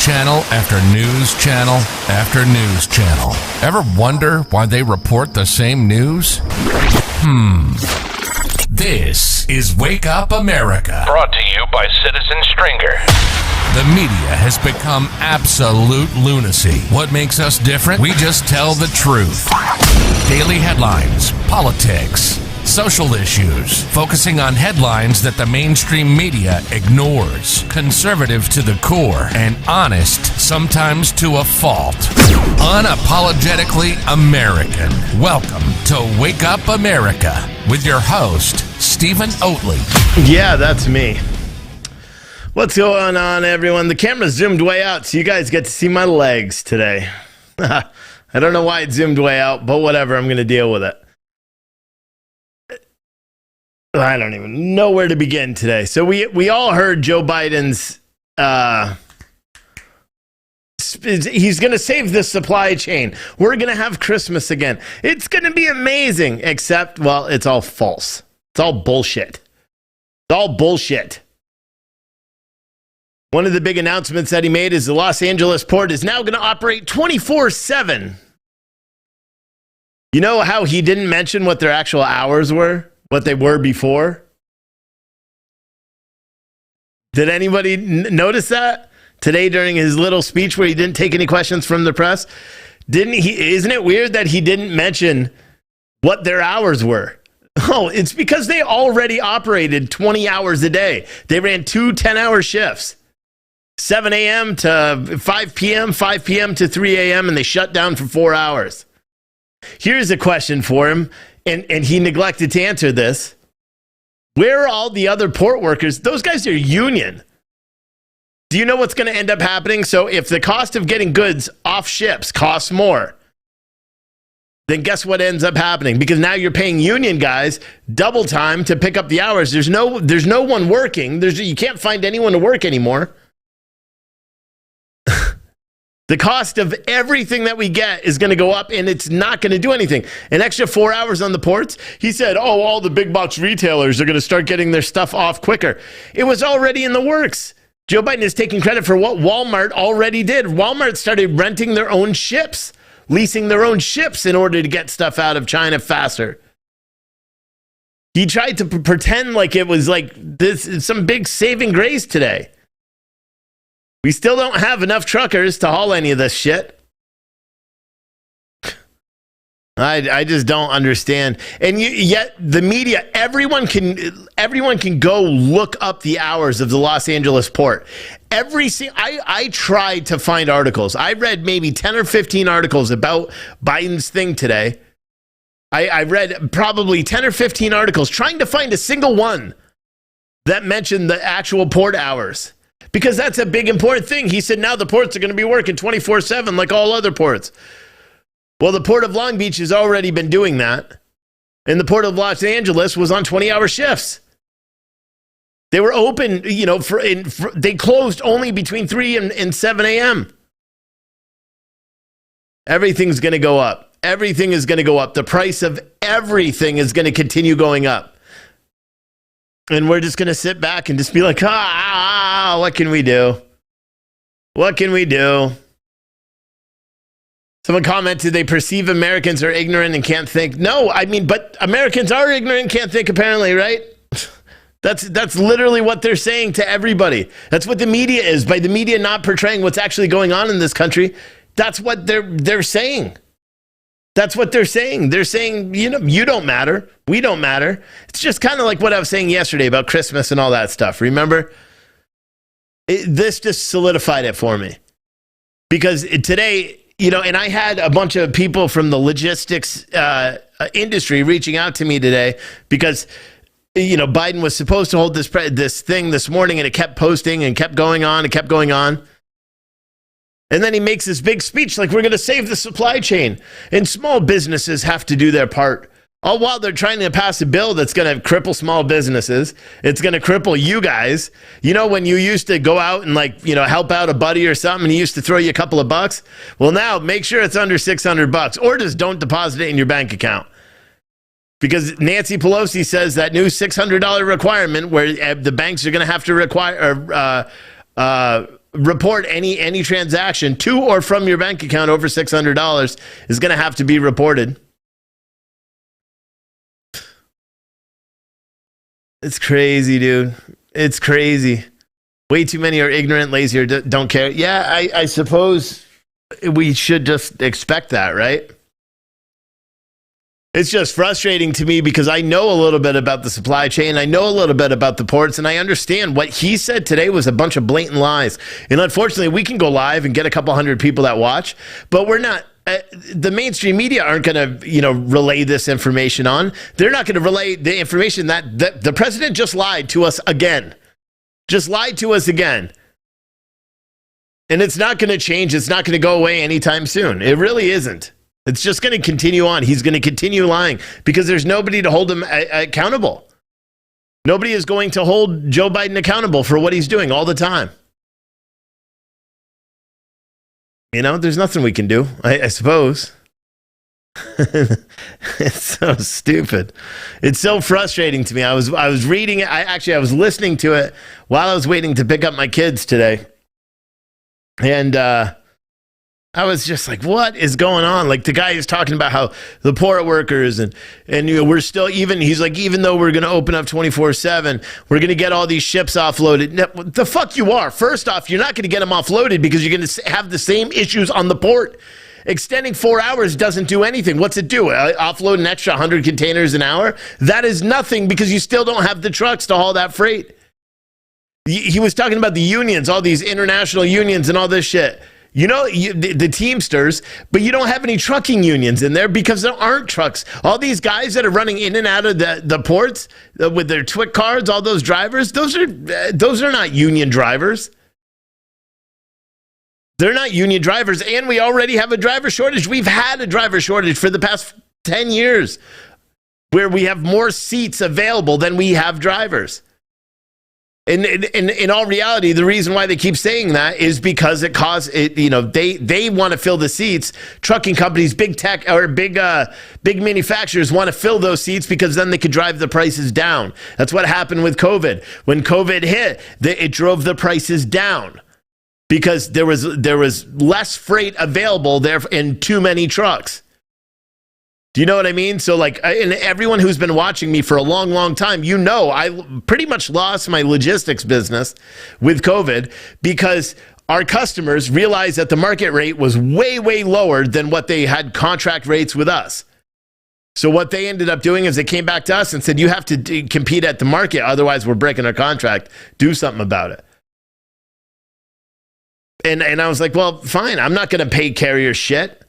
channel after news channel after news channel. Ever wonder why they report the same news? This is Wake Up America. Brought to you by Citizen Stringer. The media has become absolute lunacy. What makes us different? We just tell the truth. Daily headlines, politics, social issues, focusing on headlines that the mainstream media ignores. Conservative to the core and honest, sometimes to a fault. Unapologetically American. Welcome to Wake Up America with your host, Stephen Oatley. Yeah, that's me. What's going on, everyone? The camera zoomed way out, so you guys get to see my legs today. I don't know why it zoomed way out, but whatever, I'm going to deal with it. I don't even know where to begin today. So we all heard Joe Biden's, he's going to save the supply chain. We're going to have Christmas again. It's going to be amazing, except, well, it's all false. It's all bullshit. It's all bullshit. One of the big announcements that he made is the Los Angeles port is now going to operate 24/7. You know how he didn't mention what their actual hours were? What they were before? Did anybody notice that? Today during his little speech where he didn't take any questions from the press? Isn't it weird that he didn't mention what their hours were? Oh, it's because they already operated 20 hours a day. They ran 2 10-hour shifts. 7 a.m. to 5 p.m., 5 p.m. to 3 a.m., and they shut down for 4 hours. Here's a question for him, and he neglected to answer this. Where are all the other port workers? Those guys are union. Do you know what's going to end up happening? So if the cost of getting goods off ships costs more, then guess what ends up happening? Because now you're paying union guys double time to pick up the hours. There's no one working. You can't find anyone to work anymore. The cost of everything that we get is going to go up, and it's not going to do anything. An extra 4 hours on the ports? He said, all the big box retailers are going to start getting their stuff off quicker. It was already in the works. Joe Biden is taking credit for what Walmart already did. Walmart started renting their own ships, leasing their own ships in order to get stuff out of China faster. He tried to pretend like it was like this some big saving grace today. We still don't have enough truckers to haul any of this shit. I just don't understand. And yet the media, everyone can go look up the hours of the Los Angeles port. I tried to find articles. I read maybe 10 or 15 articles about Biden's thing today. I read probably 10 or 15 articles trying to find a single one that mentioned the actual port hours. Because that's a big important thing. He said now the ports are going to be working 24/7 like all other ports. Well, the Port of Long Beach has already been doing that. And the Port of Los Angeles was on 20-hour shifts. They were open, they closed only between 3 and 7 a.m. Everything's going to go up. Everything is going to go up. The price of everything is going to continue going up. And we're just going to sit back and just be like, what can we do? What can we do? Someone commented they perceive Americans are ignorant and can't think. No, but Americans are ignorant and can't think apparently, right? That's literally what they're saying to everybody. That's what the media is. By the media not portraying what's actually going on in this country, that's what they're saying. That's what they're saying. They're saying, you don't matter. We don't matter. It's just kind of like what I was saying yesterday about Christmas and all that stuff. Remember? This just solidified it for me. Because today, and I had a bunch of people from the logistics industry reaching out to me today because, Biden was supposed to hold this thing this morning and it kept posting and kept going on and kept going on. And then he makes this big speech like we're going to save the supply chain. And small businesses have to do their part. All while they're trying to pass a bill that's going to cripple small businesses. It's going to cripple you guys. When you used to go out and help out a buddy or something and he used to throw you a couple of bucks? Well, now make sure it's under $600 or just don't deposit it in your bank account. Because Nancy Pelosi says that new $600 requirement where the banks are going to have to require report any transaction to or from your bank account over $600 is going to have to be reported. It's crazy, dude. It's crazy. Way too many are ignorant, lazy, or don't care. Yeah, I suppose we should just expect that, right? It's just frustrating to me because I know a little bit about the supply chain. I know a little bit about the ports, and I understand what he said today was a bunch of blatant lies. And unfortunately, we can go live and get a couple hundred people that watch, but we're not. The mainstream media aren't going to, relay this information on. They're not going to relay the information that the president just lied to us again. Just lied to us again. And it's not going to change. It's not going to go away anytime soon. It really isn't. It's just going to continue on. He's going to continue lying because there's nobody to hold him accountable. Nobody is going to hold Joe Biden accountable for what he's doing all the time. There's nothing we can do, I suppose. It's so stupid. It's so frustrating to me. I was reading it. I was listening to it while I was waiting to pick up my kids today. And I was just like, what is going on? Like the guy is talking about how the port workers and we're still he's like, even though we're going to open up 24/7, we're going to get all these ships offloaded. No, the fuck you are. First off, you're not going to get them offloaded because you're going to have the same issues on the port. Extending 4 hours doesn't do anything. What's it do? Offload an extra 100 containers an hour? That is nothing because you still don't have the trucks to haul that freight. He was talking about the unions, all these international unions and all this shit. The Teamsters, but you don't have any trucking unions in there because there aren't trucks. All these guys that are running in and out of the ports with their TWIC cards, all those drivers, those are not union drivers. They're not union drivers, and we already have a driver shortage. We've had a driver shortage for the past 10 years where we have more seats available than we have drivers. And in all reality, the reason why they keep saying that is because it causes it. They want to fill the seats. Trucking companies, big tech or big manufacturers want to fill those seats because then they could drive the prices down. That's what happened with COVID. When COVID hit, it drove the prices down because there was less freight available there in too many trucks. Do you know what I mean? So and everyone who's been watching me for a long, long time, I pretty much lost my logistics business with COVID because our customers realized that the market rate was way, way lower than what they had contract rates with us. So what they ended up doing is they came back to us and said, you have to compete at the market. Otherwise, we're breaking our contract. Do something about it. And I was like, well, fine. I'm not going to pay carrier shit.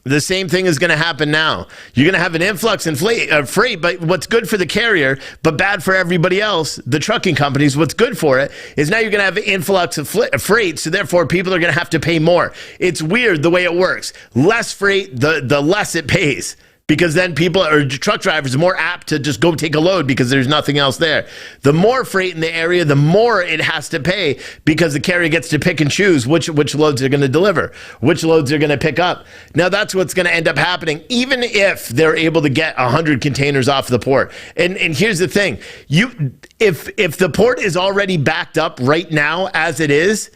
The same thing is going to happen now. You're going to have an influx in freight, but what's good for the carrier, but bad for everybody else, the trucking companies, what's good for it is now you're going to have an influx of freight, so therefore people are going to have to pay more. It's weird the way it works. Less freight, the less it pays. Because then truck drivers are more apt to just go take a load because there's nothing else there. The more freight in the area, the more it has to pay because the carrier gets to pick and choose which loads they're going to deliver, which loads they're going to pick up. Now that's what's going to end up happening, even if they're able to get 100 containers off the port. And here's the thing: if the port is already backed up right now as it is,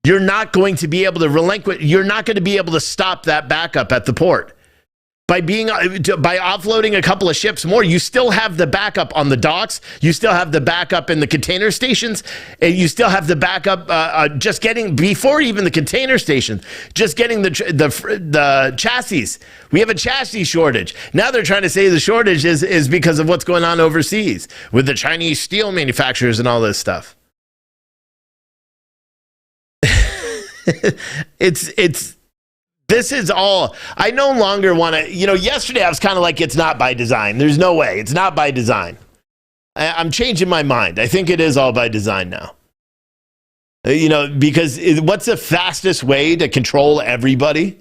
you're not going to be able to relinquish. You're not going to be able to stop that backup at the port. By offloading a couple of ships more, you still have the backup on the docks. You still have the backup in the container stations, and you still have the backup just getting before even the container stations, just getting the chassis. We have a chassis shortage. Now they're trying to say the shortage is because of what's going on overseas with the Chinese steel manufacturers and all this stuff. This is all, I no longer want to, yesterday I was kind of like, it's not by design. There's no way. It's not by design. I'm changing my mind. I think it is all by design now. Because what's the fastest way to control everybody?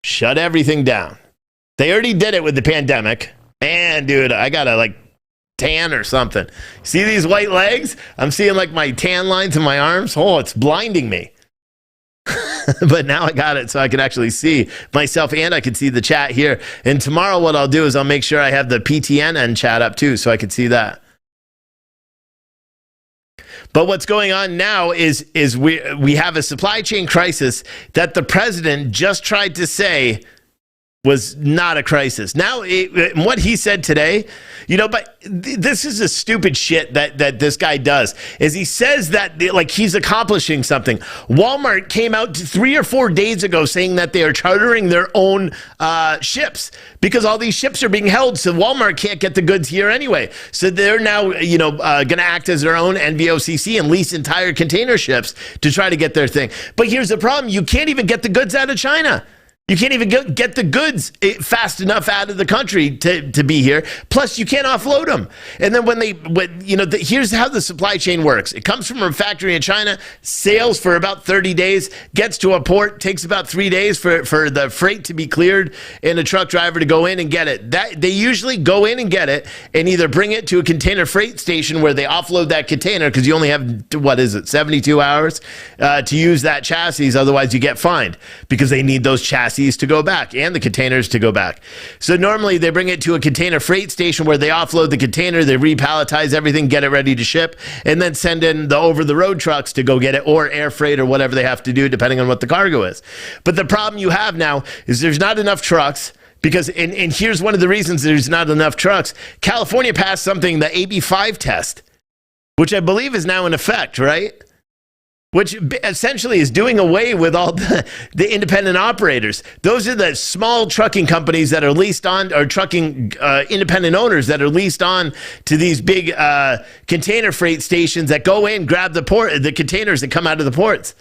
Shut everything down. They already did it with the pandemic. Man, dude, I got to tan or something. See these white legs? I'm seeing my tan lines in my arms. Oh, it's blinding me. But now I got it so I can actually see myself and I can see the chat here. And tomorrow what I'll do is I'll make sure I have the PTNN chat up too so I can see that. But what's going on now is we have a supply chain crisis that the president just tried to say was not a crisis. Now, what he said today, but this is a stupid shit that this guy does, is he says that like he's accomplishing something. Walmart came out 3 or 4 days ago saying that they are chartering their own ships because all these ships are being held, so Walmart can't get the goods here anyway. So they're now, going to act as their own NVOCC and lease entire container ships to try to get their thing. But here's the problem. You can't even get the goods out of China. You can't even get the goods fast enough out of the country to be here. Plus, you can't offload them. And then here's how the supply chain works. It comes from a factory in China, sails for about 30 days, gets to a port, takes about 3 days for the freight to be cleared and a truck driver to go in and get it. They usually go in and get it and either bring it to a container freight station where they offload that container because you only have, 72 hours to use that chassis. Otherwise, you get fined because they need those chassis to go back and the containers to go back. So normally they bring it to a container freight station where they offload the container, they repalletize everything, get it ready to ship, and then send in the over-the-road trucks to go get it, or air freight, or whatever they have to do depending on what the cargo is. But the problem you have now is there's not enough trucks because, and here's one of the reasons there's not enough trucks. California passed something, the AB5 test, which I believe is now in effect, right? Which essentially is doing away with all the independent operators. Those are the small trucking companies that are leased on, or trucking independent owners that are leased on to these big container freight stations that go in, grab the containers that come out of the ports.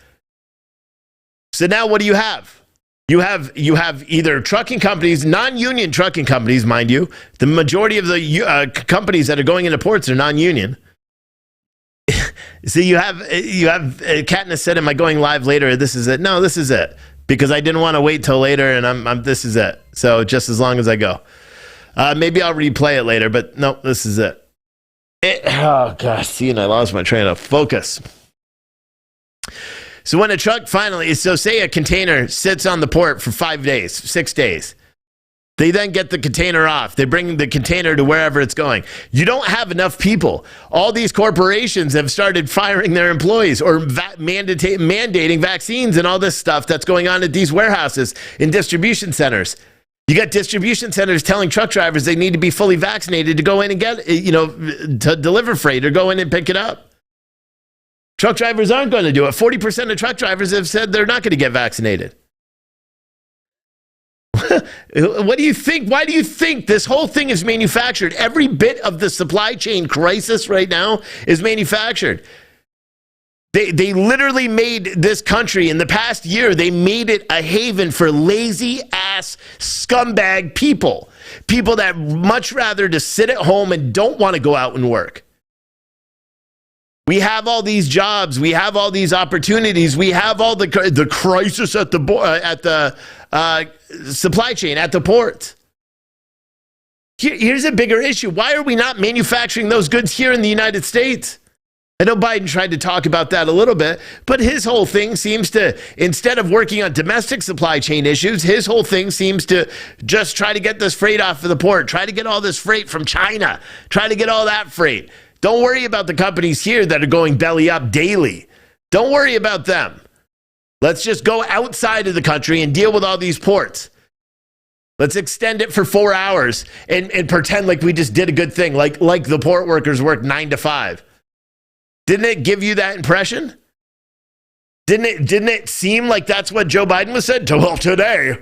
So now what do you have? You have either trucking companies, non-union trucking companies, mind you. The majority of the companies that are going into ports are non-union. So you have Katniss said, am I going live later? This is it. No, this is it. Because I didn't want to wait till later, and this is it. So just as long as I go. Maybe I'll replay it later, but no, this is it. Oh, gosh, see, and I lost my train of focus. So when a truck say a container sits on the port for 5 days, 6 days. They then get the container off. They bring the container to wherever it's going. You don't have enough people. All these corporations have started firing their employees or mandating vaccines and all this stuff that's going on at these warehouses in distribution centers. You got distribution centers telling truck drivers they need to be fully vaccinated to go in and get, to deliver freight or go in and pick it up. Truck drivers aren't going to do it. 40% of truck drivers have said they're not going to get vaccinated. What do you think? Why do you think this whole thing is manufactured? Every bit of the supply chain crisis right now is manufactured. They literally made this country, in the past year, they made it a haven for lazy ass scumbag people. People that much rather just sit at home and don't want to go out and work. We have all these jobs. We have all these opportunities. We have all the crisis at the supply chain, at the ports. Here's a bigger issue. Why are we not manufacturing those goods here in the United States? I know Biden tried to talk about that a little bit, but his whole thing seems to, instead of working on domestic supply chain issues, his whole thing seems to just try to get this freight off of the port, try to get all this freight from China, try to get all that freight. Don't worry about the companies here that are going belly up daily. Don't worry about them. Let's just go outside of the country and deal with all these ports. Let's extend it for 4 hours and pretend like we just did a good thing, like the port workers work 9 to 5. Didn't it give you that impression? Didn't it seem like that's what Joe Biden was said? Well, today,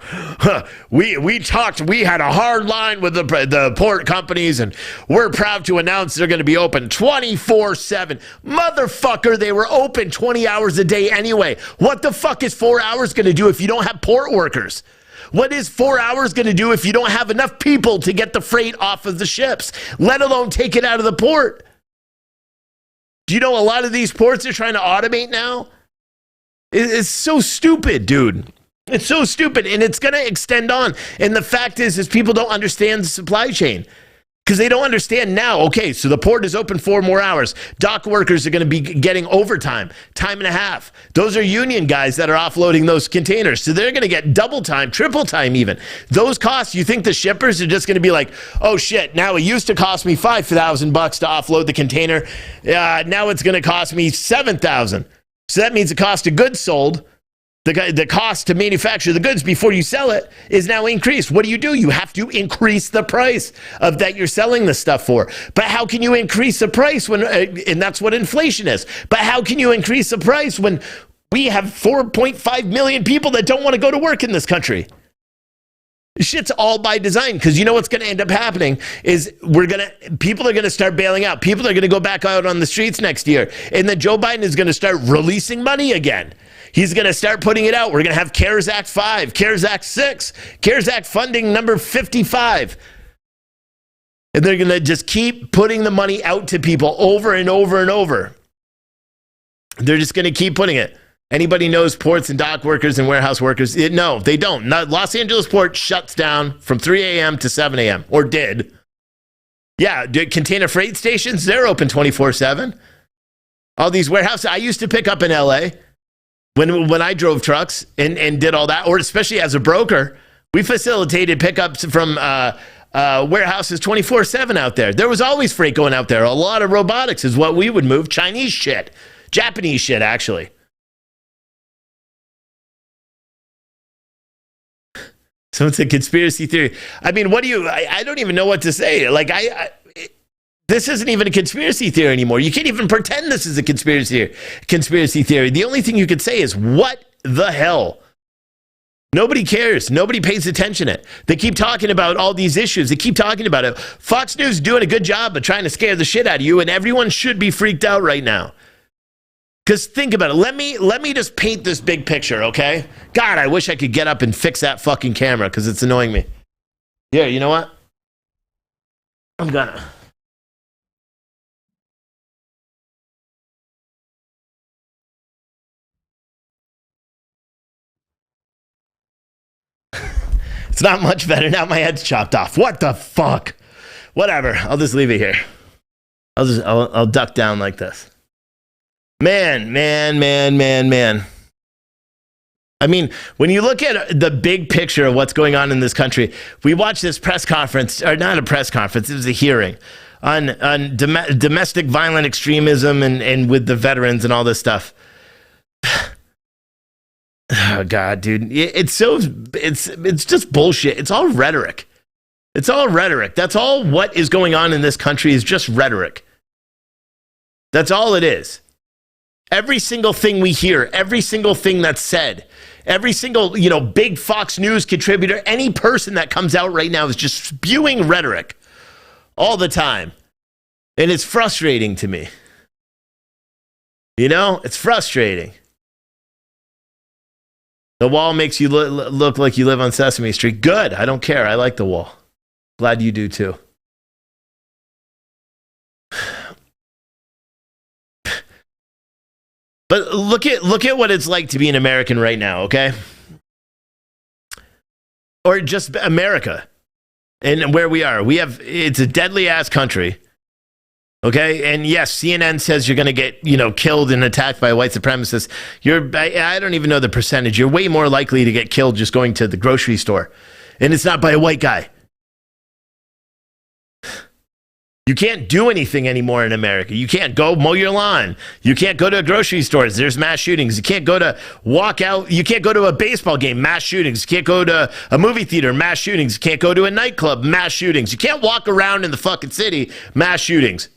we talked, we had a hard line with the port companies, and we're proud to announce they're going to be open 24/7. Motherfucker, they were open 20 hours a day anyway. What the fuck is 4 hours going to do if you don't have port workers? What is 4 hours going to do if you don't have enough people to get the freight off of the ships, let alone take it out of the port? Do you know a lot of these ports are trying to automate now? It's so stupid, dude. It's so stupid, and it's going to extend on. And the fact is people don't understand the supply chain. because they don't understand now. Okay, so the port is open 4 more hours. Dock workers are going to be getting overtime, time and a half. Those are union guys that are offloading those containers. So they're going to get double time, triple time even. Those costs, you think the shippers are just going to be like, oh shit, now it used to cost me $5,000 to offload the container. Now it's going to cost me $7,000. So that means the cost of goods sold, the cost to manufacture the goods before you sell it is now increased. What do? You have to increase the price of that you're selling the stuff for. But how can you increase the price when, and that's what inflation is. But how can you increase the price when we have 4.5 million people that don't want to go to work in this country? Shit's all by design, because you know what's going to end up happening is people are going to start bailing out. People are going to go back out on the streets next year. And then Joe Biden is going to start releasing money again. He's going to start putting it out. We're going to have CARES Act 5, CARES Act 6, CARES Act funding number 55. And they're going to just keep putting the money out to people over and over and over. They're just going to keep putting it. Anybody knows ports and dock workers and warehouse workers? No, they don't. Los Angeles port shuts down from 3 a.m. to 7 a.m. or did. Yeah, container freight stations, they're open 24/7. All these warehouses, I used to pick up in L.A., when I drove trucks and did all that, or especially as a broker, we facilitated pickups from warehouses 24/7 out there. There was always freight going out there. A lot of robotics is what we would move. Chinese shit. Japanese shit, actually. So it's a conspiracy theory. I mean, I don't even know what to say. Like, this isn't even a conspiracy theory anymore. You can't even pretend this is a conspiracy theory. The only thing you could say is, what the hell? Nobody cares. Nobody pays attention to it. They keep talking about all these issues. They keep talking about it. Fox News is doing a good job of trying to scare the shit out of you, and everyone should be freaked out right now. Because think about it. Let me just paint this big picture, okay? God, I wish I could get up and fix that fucking camera because it's annoying me. Yeah, you know what? I'm gonna. It's not much better. Now my head's chopped off. What the fuck? Whatever. I'll just leave it here. I'll duck down like this. Man. I mean, when you look at the big picture of what's going on in this country, we watched this press conference, or not a press conference, it was a hearing on domestic violent extremism and with the veterans and all this stuff. Oh God, dude, it's just bullshit. It's all rhetoric. It's all rhetoric. That's all what is going on in this country is just rhetoric. That's all it is. Every single thing we hear, every single thing that's said, every single, big Fox News contributor, any person that comes out right now is just spewing rhetoric all the time. And it's frustrating to me. It's frustrating. The wall makes you look like you live on Sesame Street. Good. I don't care. I like the wall. Glad you do too. But look at what it's like to be an American right now, okay? Or just America and where we are. It's a deadly ass country. Okay, and yes, CNN says you're going to get, killed and attacked by white supremacists. I don't even know the percentage. You're way more likely to get killed just going to the grocery store. And it's not by a white guy. You can't do anything anymore in America. You can't go mow your lawn. You can't go to grocery stores. There's mass shootings. You can't go to walk out. You can't go to a baseball game, mass shootings. You can't go to a movie theater, mass shootings. You can't go to a nightclub, mass shootings. You can't walk around in the fucking city, mass shootings.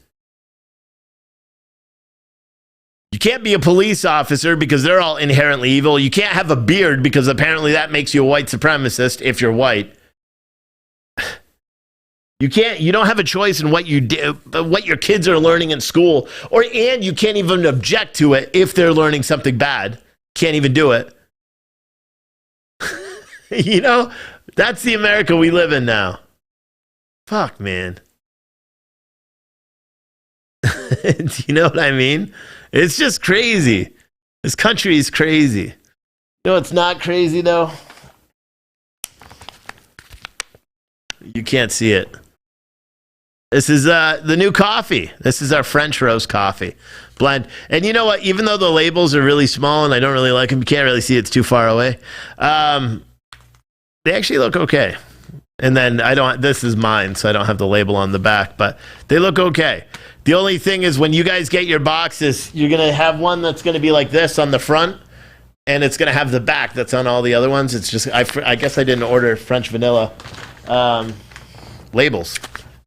You can't be a police officer because they're all inherently evil. You can't have a beard because apparently that makes you a white supremacist if you're white. You don't have a choice in what you do, what your kids are learning in school, and you can't even object to it if they're learning something bad. Can't even do it. That's the America we live in now. Fuck, man. Do you know what I mean? It's just crazy. This country is crazy. It's not crazy, though. You can't see it. This is the new coffee. This is our French roast coffee blend. And you know what? Even though the labels are really small and I don't really like them, you can't really see it's too far away. They actually look okay. And then this is mine, so I don't have the label on the back, but they look okay. The only thing is when you guys get your boxes, you're going to have one that's going to be like this on the front, and it's going to have the back that's on all the other ones. It's just, I guess I didn't order French vanilla labels.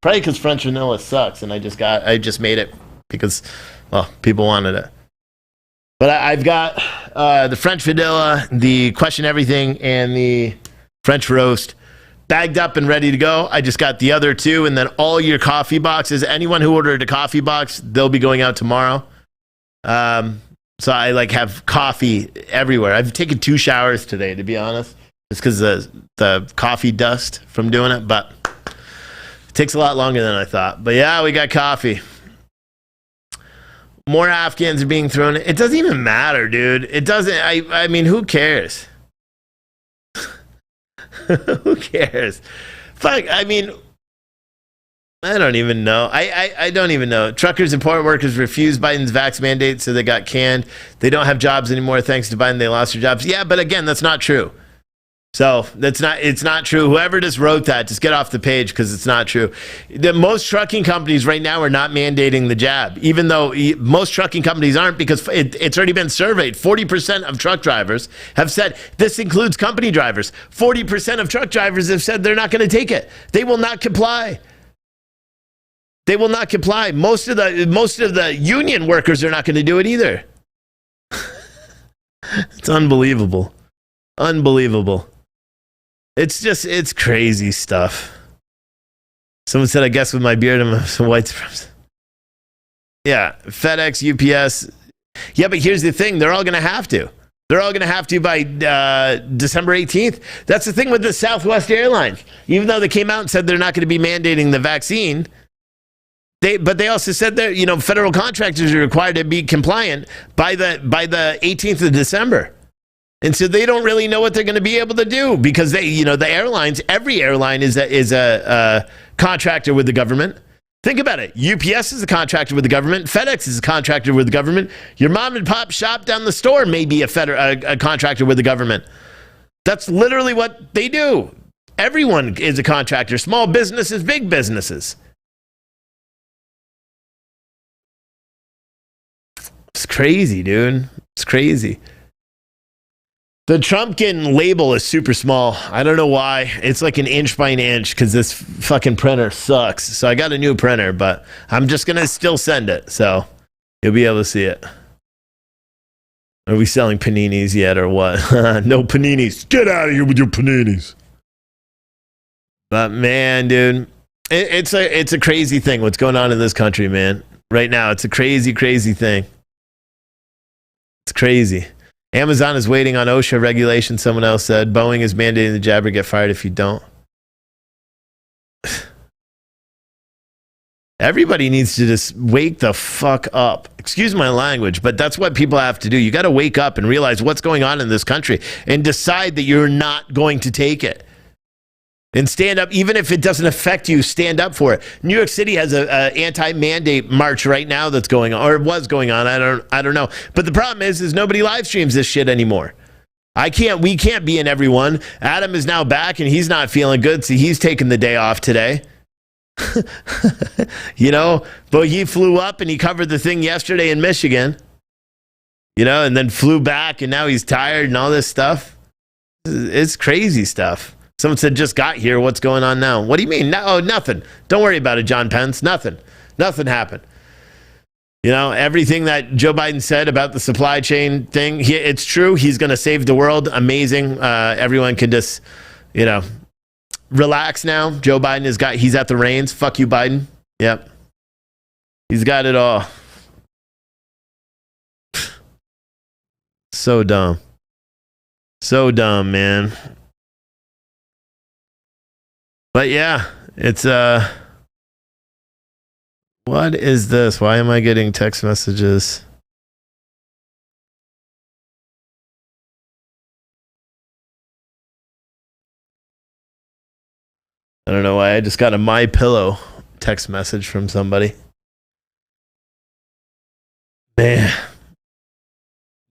Probably because French vanilla sucks, and I just made it because, well, people wanted it. But I've got the French vanilla, the Question Everything, and the French roast bagged up and ready to go. I just got the other two, and then all your coffee boxes. Anyone who ordered a coffee box, they'll be going out tomorrow. So I have coffee everywhere. I've taken 2 showers today, to be honest. It's because the coffee dust from doing it, but it takes a lot longer than I thought. But yeah, we got coffee. More Afghans are being thrown. It doesn't even matter, dude. It doesn't. I mean, who cares? Who cares? Fuck, I mean, I don't even know. I don't even know. Truckers and port workers refused Biden's vax mandate, so they got canned. They don't have jobs anymore thanks to Biden. They lost their jobs. Yeah, but again, that's not true. So it's not true. Whoever just wrote that, just get off the page because it's not true. Most trucking companies right now are not mandating the jab, even though most trucking companies aren't, because it's already been surveyed. 40% of truck drivers have said, this includes company drivers. 40% of truck drivers have said they're not going to take it. They will not comply. They will not comply. Most of the union workers are not going to do it either. It's unbelievable. Unbelievable. It's crazy stuff. Someone said, I guess with my beard, I'm some white supremacy. Yeah, FedEx, UPS. Yeah, but here's the thing. They're all going to have to. They're all going to have to by December 18th. That's the thing with the Southwest Airlines. Even though they came out and said they're not going to be mandating the vaccine, but they also said that, federal contractors are required to be compliant by the 18th of December. And so they don't really know what they're going to be able to do because the airlines, every airline is a contractor with the government. Think about it. UPS is a contractor with the government. FedEx is a contractor with the government. Your mom and pop shop down the store may be a contractor with the government. That's literally what they do. Everyone is a contractor. Small businesses, big businesses. It's crazy, dude. It's crazy. The Trumpkin label is super small. I don't know why. It's like an inch by an inch because this fucking printer sucks. So I got a new printer, but I'm just going to still send it. So you'll be able to see it. Are we selling paninis yet or what? No paninis. Get out of here with your paninis. But man, dude, it's a crazy thing what's going on in this country, man. Right now, it's a crazy, crazy thing. It's crazy. Amazon is waiting on OSHA regulation, someone else said. Boeing is mandating the jab or get fired if you don't. Everybody needs to just wake the fuck up. Excuse my language, but that's what people have to do. You got to wake up and realize what's going on in this country and decide that you're not going to take it. And stand up, even if it doesn't affect you, stand up for it. New York City has a anti-mandate march right now that's going on, or was going on. I don't know. But the problem is nobody live streams this shit anymore. We can't be in everyone. Adam is now back and he's not feeling good, so he's taking the day off today. But he flew up and he covered the thing yesterday in Michigan. And then flew back and now he's tired and all this stuff. It's crazy stuff. Someone said, just got here. What's going on now? What do you mean? No, nothing. Don't worry about it, John Pence. Nothing. Nothing happened. Everything that Joe Biden said about the supply chain thing, it's true. He's going to save the world. Amazing. Everyone can just, relax now. Joe Biden he's at the reins. Fuck you, Biden. Yep. He's got it all. So dumb. So dumb, man. But yeah, it's what is this? Why am I getting text messages? I don't know why. I just got a My Pillow text message from somebody.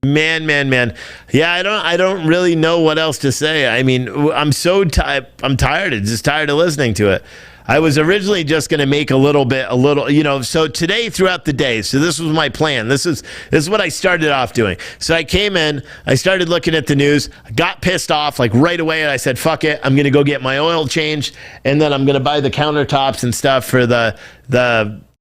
Man. Yeah, I don't really know what else to say. I mean, I'm tired. I'm just tired of listening to it. I was originally just going to make a little, so today throughout the day. So this was my plan. This is what I started off doing. So I came in, I started looking at the news, got pissed off like right away. And I said, fuck it. I'm going to go get my oil changed. And then I'm going to buy the countertops and stuff for the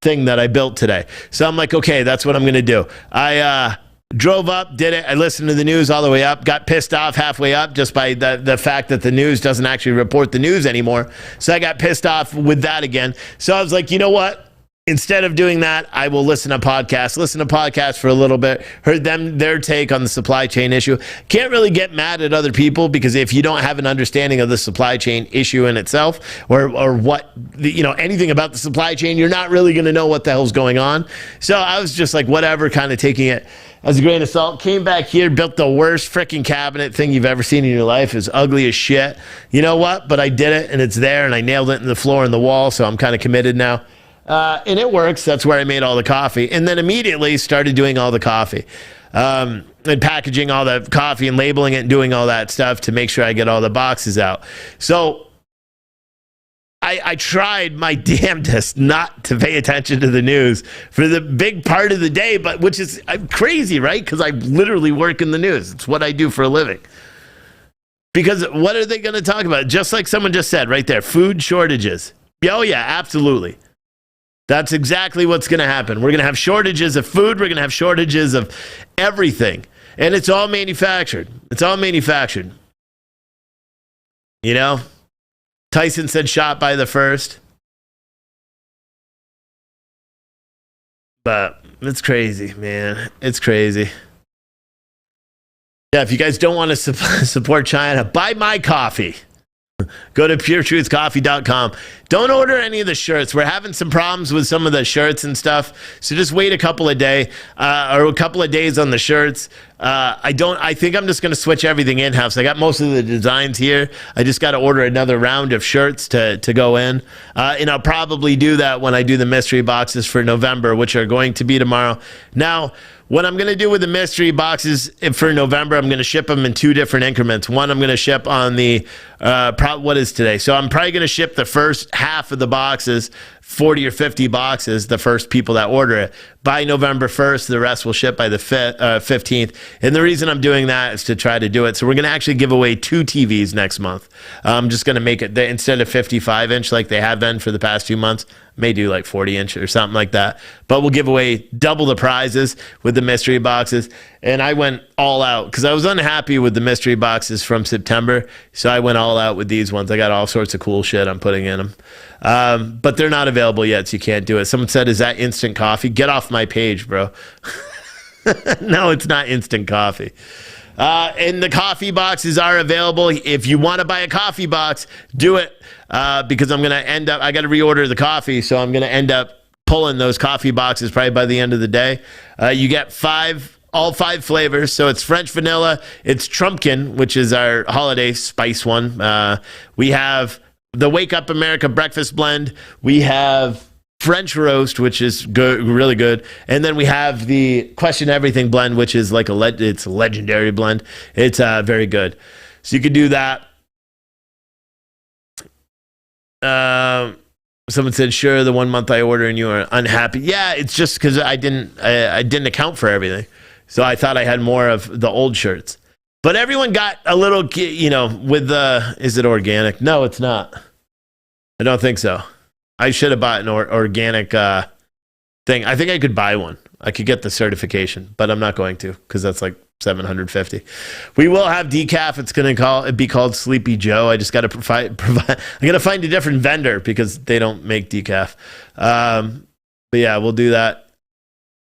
thing that I built today. So I'm like, okay, that's what I'm going to do. I drove up, did it. I listened to the news all the way up, got pissed off halfway up just by the fact that the news doesn't actually report the news anymore. So I got pissed off with that again. So I was like, you know what? Instead of doing that, I will listen to podcasts for a little bit, heard their take on the supply chain issue. Can't really get mad at other people because if you don't have an understanding of the supply chain issue in itself or what, anything about the supply chain, you're not really going to know what the hell's going on. So I was just like, whatever, kind of taking it as a grain of salt. Came back here, built the worst freaking cabinet thing you've ever seen in your life. It's ugly as shit. You know what? But I did it, and it's there, and I nailed it in the floor and the wall, so I'm kind of committed now. And it works. That's where I made all the coffee. And then immediately started doing all the coffee. And packaging all the coffee and labeling it and doing all that stuff to make sure I get all the boxes out. So I tried my damnedest not to pay attention to the news for the big part of the day, but which is crazy, right? Because I literally work in the news. It's what I do for a living. Because what are they going to talk about? Just like someone just said right there, food shortages. Oh, yeah, absolutely. That's exactly what's going to happen. We're going to have shortages of food. We're going to have shortages of everything. And it's all manufactured. You know? Tyson said shot by the first. But it's crazy, man. It's crazy. Yeah, if you guys don't want to support China, buy my coffee. Go to puretruthcoffee.com. Don't order any of the shirts. We're having some problems with some of the shirts and stuff. So just wait a couple of days on the shirts. I think I'm just going to switch everything in-house. I got most of the designs here. I just got to order another round of shirts to go in. And I'll probably do that when I do the mystery boxes for November, which are going to be tomorrow. Now, what I'm going to do with the mystery boxes for November, I'm going to ship them in two different increments. One, I'm going to ship on the, what is today? So I'm probably going to ship the first half of the boxes, 40 or 50 boxes, the first people that order it. By November 1st, the rest will ship by the 15th. And the reason I'm doing that is to try to do it. So we're going to actually give away 2 TVs next month. I'm just going to make it, instead of 55-inch like they have been for the past 2 months, may do like 40-inch or something like that. But we'll give away double the prizes with the mystery boxes. And I went all out because I was unhappy with the mystery boxes from September. So I went all out with these ones. I got all sorts of cool shit I'm putting in them. But they're not available yet, so you can't do it. Someone said, is that instant coffee? Get off my page, bro. No, it's not instant coffee. And the coffee boxes are available. If you want to buy a coffee box, do it. Because I'm going to end up, I got to reorder the coffee, so I'm going to end up pulling those coffee boxes probably by the end of the day. You get all 5 flavors. So it's French vanilla, it's Trumpkin, which is our holiday spice one. We have the Wake Up America breakfast blend. We have French roast, which is good, really good. And then we have the Question Everything blend, which is like it's a legendary blend. It's very good. So you could do that. Someone said, sure, the 1 month I order and you are unhappy. Yeah, it's just because I didn't account for everything. So I thought I had more of the old shirts. But everyone got a little, with the, is it organic? No, it's not. I don't think so. I should have bought an organic thing. I think I could buy one. I could get the certification, but I'm not going to because that's like $750. We will have decaf. It's going to be called Sleepy Joe. I just got to provide. I got to find a different vendor because they don't make decaf. But yeah, we'll do that.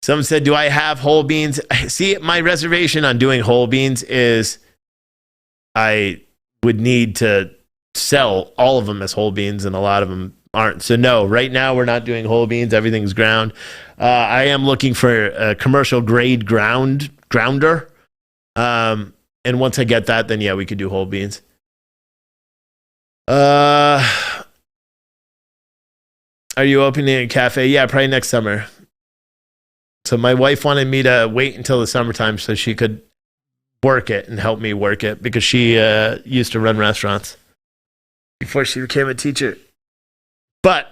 Someone said, do I have whole beans? See, my reservation on doing whole beans is I would need to sell all of them as whole beans, and a lot of them aren't. So no, right now we're not doing whole beans. Everything's ground. I am looking for a commercial grade grounder. And once I get that, then yeah, we could do whole beans. Are you opening a cafe? Yeah, probably next summer. So my wife wanted me to wait until the summertime so she could work it and help me work it because she used to run restaurants before she became a teacher. But,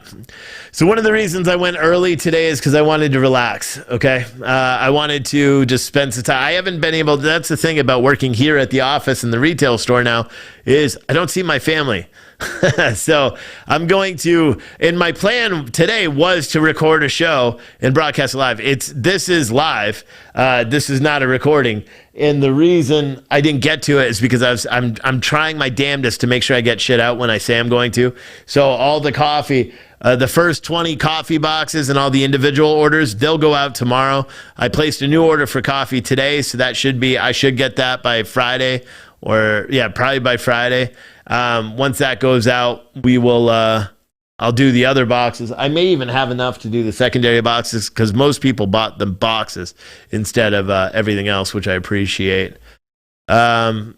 so one of the reasons I went early today is because I wanted to relax, okay? I wanted to just spend some time. I haven't been able to, that's the thing about working here at the office and the retail store now, is I don't see my family. So I'm going to, and my plan today was to record a show and broadcast live. This is live. This is not a recording. And the reason I didn't get to it is because I'm trying my damnedest to make sure I get shit out when I say I'm going to. So all the coffee, the first 20 coffee boxes and all the individual orders, they'll go out tomorrow. I placed a new order for coffee today, so I should get that by Friday, or yeah, probably by Friday. Once that goes out, we will, I'll do the other boxes. I may even have enough to do the secondary boxes because most people bought the boxes instead of everything else, which I appreciate. But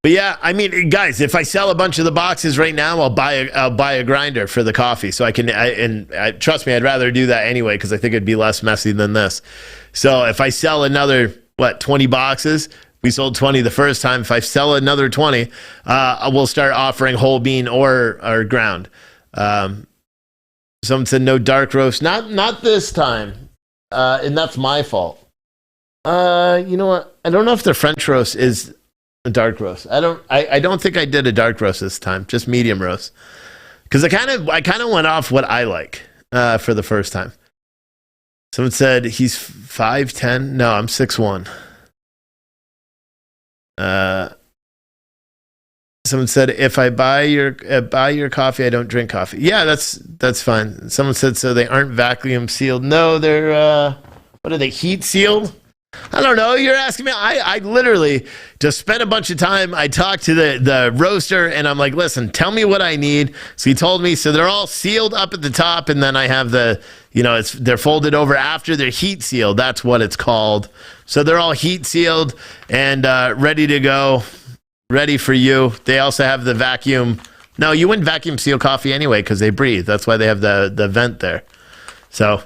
yeah, I mean, guys, if I sell a bunch of the boxes right now, I'll buy a grinder for the coffee, so I can. Trust me, I'd rather do that anyway because I think it'd be less messy than this. So if I sell another 20 boxes. We sold 20 the first time. If I sell another 20, we'll start offering whole bean or ground. Someone said no dark roast. Not this time. And that's my fault. You know what? I don't know if the French roast is a dark roast. I don't think I did a dark roast this time. Just medium roast. Because I kind of went off what I like for the first time. Someone said he's 5'10". No, I'm 6'1". Someone said if I buy your coffee, I don't drink coffee. Yeah, that's fine. Someone said so they aren't vacuum sealed. No, they're what are they, heat sealed? I don't know. You're asking me. I literally just spent a bunch of time. I talked to the roaster and I'm like, listen, tell me what I need. So he told me, so they're all sealed up at the top, and then I have they're folded over after they're heat sealed. That's what it's called. So they're all heat sealed and ready to go, ready for you. They also have the vacuum. No, you wouldn't vacuum seal coffee anyway because they breathe. That's why they have the vent there. So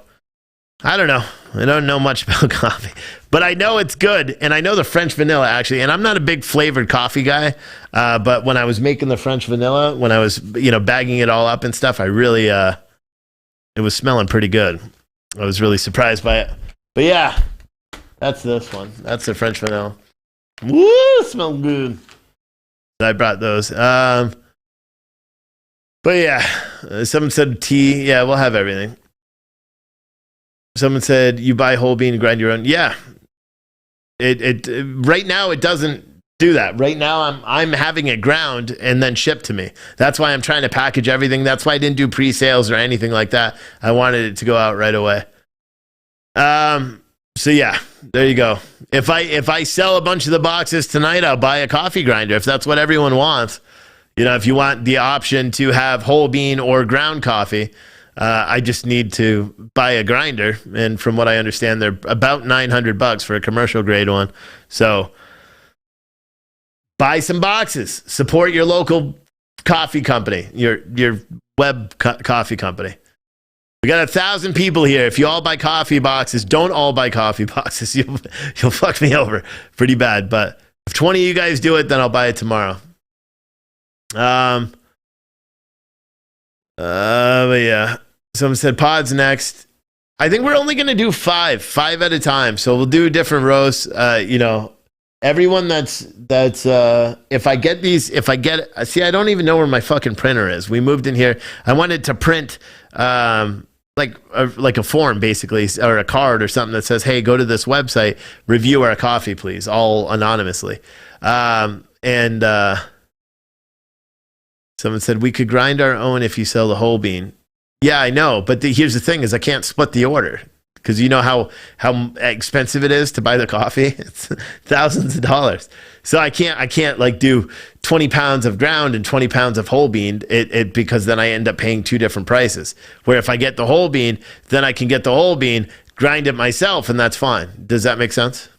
I don't know. I don't know much about coffee, but I know it's good. And I know the French vanilla actually, and I'm not a big flavored coffee guy. But when I was making the French vanilla, when I was, bagging it all up and stuff, I really, it was smelling pretty good. I was really surprised by it, but yeah, that's this one. That's the French vanilla. Woo, smell good. I brought those. But yeah, someone said tea. Yeah, we'll have everything. Someone said you buy whole bean and grind your own. Yeah, it right now it doesn't do that. Right now I'm having it ground and then shipped to me. That's why I'm trying to package everything. That's why I didn't do pre-sales or anything like that. I wanted it to go out right away. So yeah, there you go. If I sell a bunch of the boxes tonight, I'll buy a coffee grinder if that's what everyone wants. If you want the option to have whole bean or ground coffee. I just need to buy a grinder, and from what I understand, they're about $900 for a commercial grade one. So buy some boxes. Support your local coffee company, your web coffee company. We got 1,000 people here. If you all buy coffee boxes, don't all buy coffee boxes. You'll fuck me over pretty bad. But if 20 of you guys do it, then I'll buy it tomorrow. But yeah. Someone said pods next. I think we're only going to do five at a time. So we'll do different roasts. Everyone that's if I get, see, I don't even know where my fucking printer is. We moved in here. I wanted to print, like a form basically, or a card or something that says, hey, go to this website, review our coffee, please, all anonymously. Someone said we could grind our own if you sell the whole bean. Yeah, I know, but here's the thing: is I can't split the order because you know how expensive it is to buy the coffee. It's thousands of dollars. So I can't like do 20 pounds of ground and 20 pounds of whole bean. It because then I end up paying two different prices. Where if I get the whole bean, then I can get the whole bean, grind it myself, and that's fine. Does that make sense?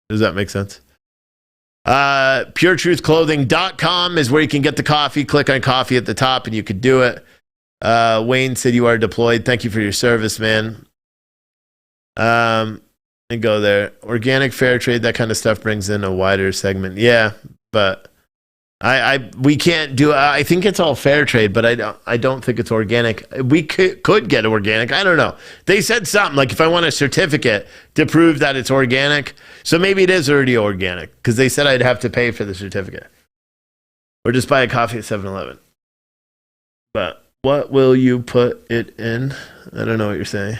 PureTruthClothing.com is where you can get the coffee. Click on coffee at the top, and you could do it. Wayne said you are deployed. Thank you for your service, man. And go there. Organic, fair trade, that kind of stuff brings in a wider segment. Yeah, but we can't do. I think it's all fair trade, but I don't think it's organic. We could get organic. I don't know. They said something like if I want a certificate to prove that it's organic, so maybe it is already organic because they said I'd have to pay for the certificate or just buy a coffee at 7-Eleven. But what will you put it in? I don't know what you're saying.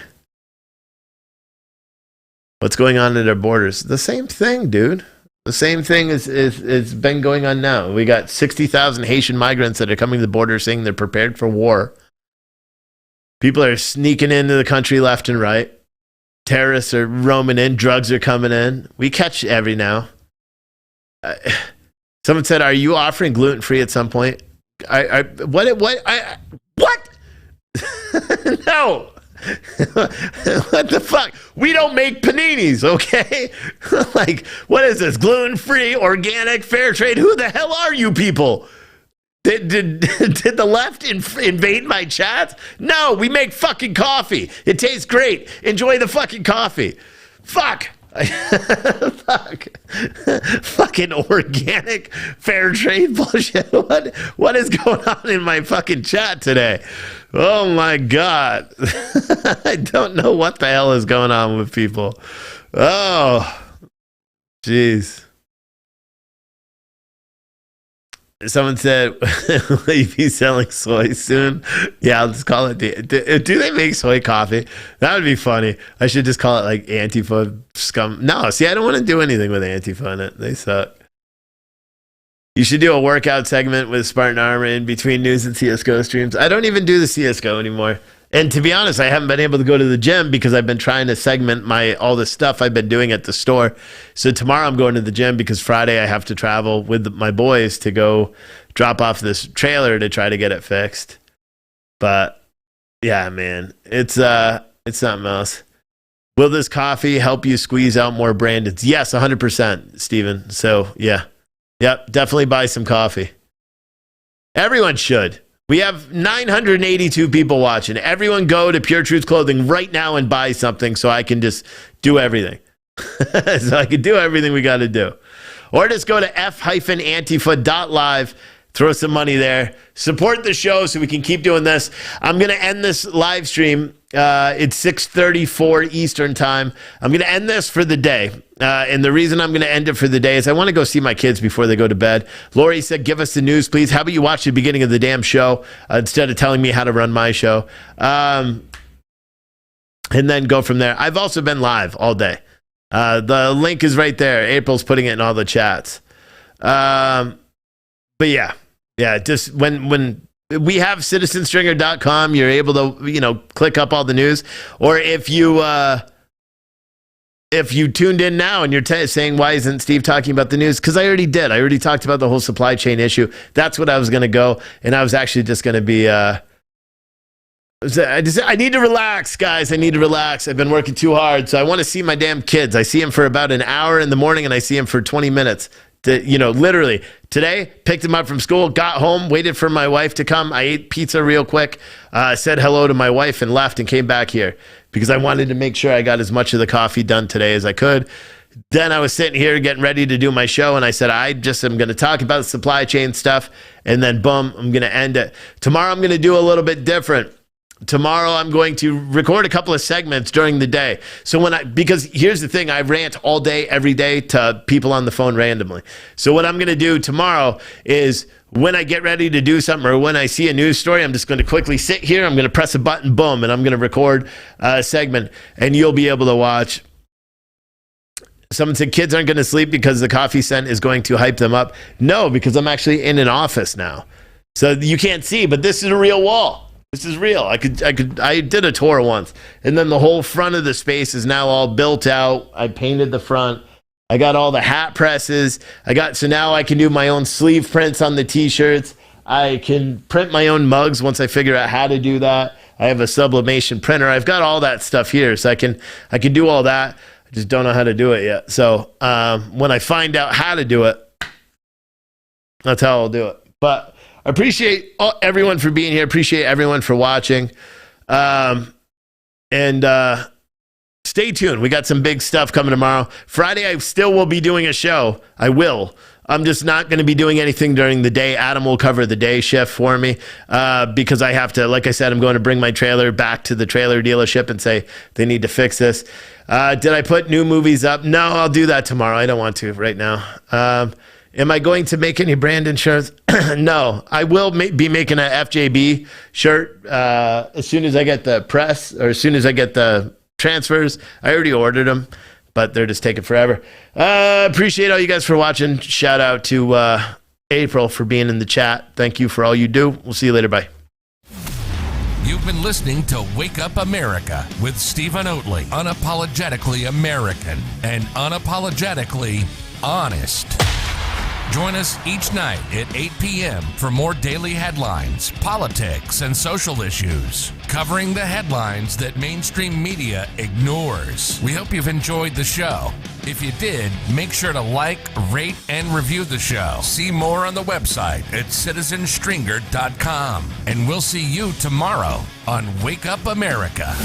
What's going on at our borders? The same thing, dude. The same thing is been going on now. We got 60,000 Haitian migrants that are coming to the border saying they're prepared for war. People are sneaking into the country left and right. Terrorists are roaming in. Drugs are coming in. We catch every now. Someone said, "Are you offering gluten-free at some point?" What? No. What the fuck? We don't make paninis, okay? Like, what is this? Gluten-free, organic, fair trade? Who the hell are you people? Did the left invade my chat? No, we make fucking coffee. It tastes great. Enjoy the fucking coffee. Fuck. Fuck. Fucking organic fair trade bullshit. What is going on in my fucking chat today? Oh my God. I don't know what the hell is going on with people. Oh, jeez. Someone said, will you be selling soy soon? Yeah, I'll just call it. Do they make soy coffee? That would be funny. I should just call it like Antifa scum. No, see, I don't want to do anything with Antifa in it. They suck. You should do a workout segment with Spartan Armor in between news and CSGO streams. I don't even do the CSGO anymore. And to be honest, I haven't been able to go to the gym because I've been trying to segment all the stuff I've been doing at the store. So tomorrow I'm going to the gym because Friday I have to travel with my boys to go drop off this trailer to try to get it fixed. But yeah, man, it's something else. Will this coffee help you squeeze out more Brandons? Yes, 100%, Steven. So yeah. Yep, definitely buy some coffee. Everyone should. We have 982 people watching. Everyone go to Pure Truth Clothing right now and buy something so I can just do everything. So I can do everything we got to do. Or just go to f-antifa.live, throw some money there, support the show so we can keep doing this. I'm going to end this live stream. It's 6:34 Eastern time. I'm going to end this for the day. And the reason I'm going to end it for the day is I want to go see my kids before they go to bed. Lori said, give us the news, please. How about you watch the beginning of the damn show instead of telling me how to run my show? And then go from there. I've also been live all day. The link is right there. April's putting it in all the chats. But yeah, just when we have citizenstringer.com, you're able to, click up all the news. Or if you tuned in now and you're saying, why isn't Steve talking about the news? Because I already did. I already talked about the whole supply chain issue. That's what I was going to go. And I was actually just going to be, I need to relax, guys. I need to relax. I've been working too hard. So I want to see my damn kids. I see them for about an hour in the morning and I see them for 20 minutes. Literally today, picked him up from school, got home, waited for my wife to come. I ate pizza real quick, said hello to my wife and left and came back here because I wanted to make sure I got as much of the coffee done today as I could. Then I was sitting here getting ready to do my show and I said, I just am going to talk about the supply chain stuff and then boom, I'm going to end it. Tomorrow I'm going to do a little bit different. Tomorrow I'm going to record a couple of segments during the day. So because here's the thing, I rant all day, every day to people on the phone randomly. So what I'm going to do tomorrow is when I get ready to do something or when I see a news story, I'm just going to quickly sit here. I'm going to press a button, boom, and I'm going to record a segment and you'll be able to watch. Someone said kids aren't going to sleep because the coffee scent is going to hype them up. No, because I'm actually in an office now. So you can't see, but this is a real wall. This is real. I did a tour once and then the whole front of the space is now all built out. I painted the front. I got all the hat presses. So now I can do my own sleeve prints on the t-shirts. I can print my own mugs once I figure out how to do that. I have a sublimation printer. I've got all that stuff here. So I can do all that. I just don't know how to do it yet. So when I find out how to do it, that's how I'll do it. But I appreciate everyone for being here. Appreciate everyone for watching. And stay tuned. We got some big stuff coming tomorrow. Friday, I still will be doing a show. I will. I'm just not going to be doing anything during the day. Adam will cover the day shift for me because I have to, like I said, I'm going to bring my trailer back to the trailer dealership and say they need to fix this. Did I put new movies up? No, I'll do that tomorrow. I don't want to right now. Am I going to make any Brandon shirts? No, I will be making an FJB shirt as soon as I get the press or as soon as I get the transfers. I already ordered them, but they're just taking forever. Appreciate all you guys for watching. Shout out to April for being in the chat. Thank you for all you do. We'll see you later. Bye. You've been listening to Wake Up America with Stephen Oatley. Unapologetically American and unapologetically honest. Join us each night at 8 p.m. for more daily headlines, politics, and social issues, covering the headlines that mainstream media ignores. We hope you've enjoyed the show. If you did, make sure to like, rate, and review the show. See more on the website at citizenstringer.com. And we'll see you tomorrow on Wake Up America.